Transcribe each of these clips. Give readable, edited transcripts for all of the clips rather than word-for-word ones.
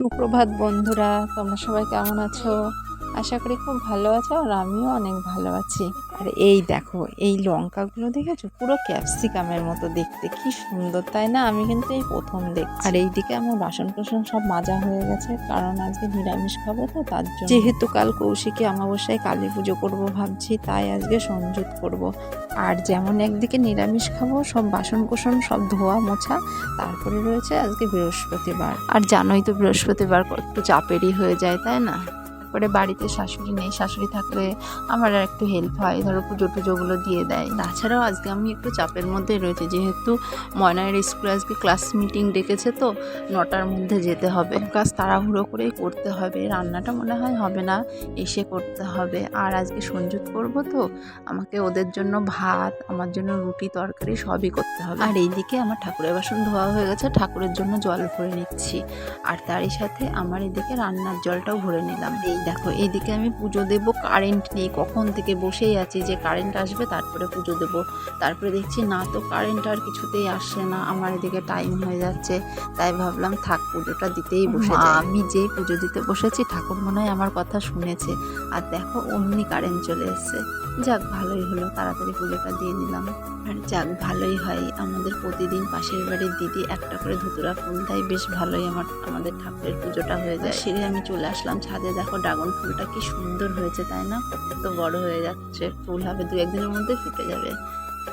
সুপ্রভাত বন্ধুরা, তোমরা সবাই কেমন আছো? আশা করি খুব ভালো আছো, আর আমিও অনেক ভালো আছি। আর এই দেখো, এই লঙ্কাগুলো দেখেছো, পুরো ক্যাপসিকামের মতো দেখতে, কি সুন্দর তাই না? আমি কিন্তু এই প্রথম দেখছি। আর এইদিকে আমার বাসন কোসন সব মাজা হয়ে গেছে, কারণ আজকে নিরামিষ খাবো তো, তার জন্য। যেহেতু কাল কৌশিকী অমাবস্যায় কালী পুজো করবো ভাবছি, তাই আজকে সংযুত করব। আর যেমন একদিকে নিরামিষ খাবো, সব বাসন কোসন সব ধোয়া মোছা, তারপরে রয়েছে আজকে বৃহস্পতিবার। আর জানোই তো বৃহস্পতিবার একটু চাপেরই হয়ে যায়, তাই না? তারপরে বাড়িতে শাশুড়ি নেই, শাশুড়ি থাকলে আমার আর একটু হেল্প হয়, ধরো পুজো টুজোগুলো দিয়ে দেয়। তাছাড়াও আজকে আমি একটু চাপের মধ্যে রয়েছে, যেহেতু ময়নার স্কুলে আজকে ক্লাস মিটিং ডেকেছে, তো 9টার মধ্যে যেতে হবে। কাজ তাড়াহুড়ো করেই করতে হবে, রান্নাটা মনে হয় হবে না, এসে করতে হবে। আর আজকে সংযুত করব তো, আমাকে ওদের জন্য ভাত, আমার জন্য রুটি তরকারি সবই করতে হবে। আর এইদিকে আমার ঠাকুরের বাসন ধোয়া হয়ে গেছে, ঠাকুরের জন্য জল ভরে নিচ্ছি। আর তারই সাথে আমার এদিকে রান্নার জলটাও ভরে নিলাম। এই দেখো, এইদিকে আমি পুজো দেব, কারেন্ট নেই, কখন থেকে বসেই আছি যে কারেন্ট আসবে তারপরে পুজো দেব। তারপরে দেখছি না তো, কারেন্ট আর কিছুতেই আসছে না, আমার এদিকে টাইম হয়ে যাচ্ছে। তাই ভাবলাম থাক, পুজোটা দিতেই বসে যাই। আমি যেই পুজো দিতে বসেছি, ঠাকুর মনে হয় আমার কথা শুনেছে, আর দেখো অমনি কারেন্ট চলে এসছে। যাক, ভালোই হলো, তাড়াতাড়ি পুজোটা দিয়ে নিলাম। আর যাক, ভালোই হয়, আমাদের প্রতিদিন পাশের বাড়ির দিদি একটা করে ধুতুরা ফুল দেয়, বেশ ভালোই আমাদের ঠাকুরের পুজোটা হয়ে যায়। সেরে আমি চলে আসলাম ছাদে। দেখো ড্রাগন ফুলটা কি সুন্দর হয়েছে, তাই না? কত বড় হয়ে যাচ্ছে, ফুল হবে 2-1 দিনের মধ্যে ফুটে যাবে।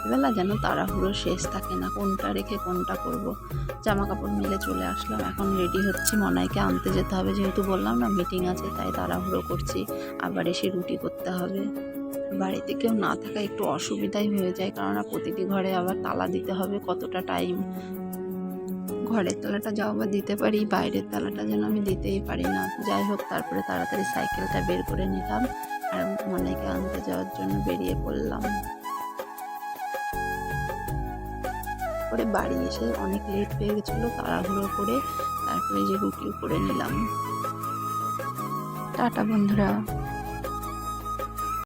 এবেলা যেন তাড়াহুড়ো শেষ থাকে না, কোনটা রেখে কোনটা করব। জামা কাপড় মেলে চলে আসলাম, এখন রেডি হচ্ছি, মনাইকে আনতে যেতে হবে, যেহেতু বললাম না মিটিং আছে, তাই তাড়াহুড়ো করছি। আবার এসে রুটি করতে হবে। বাড়িতে কেউ না থাকা একটু অসুবিধাই হয়ে যায়, কেননা প্রতিটি ঘরে আবার তালা দিতে হবে, কতটা টাইম। ঘরের তালাটা যাও বা দিতে পারি, বাইরের তালাটা যেন আমি দিতেই পারি না। যাই হোক, তারপরে তাড়াতাড়ি সাইকেলটা বের করে নিলাম, আর মনাইকে আনতে যাওয়ার জন্য বেরিয়ে পড়লাম। করে বাড়ি এসে অনেক লেট হয়ে গেছিলো, তাড়াহুড়ো করে তারপরে যে রুটিও করে নিলাম। টাটা বন্ধুরা।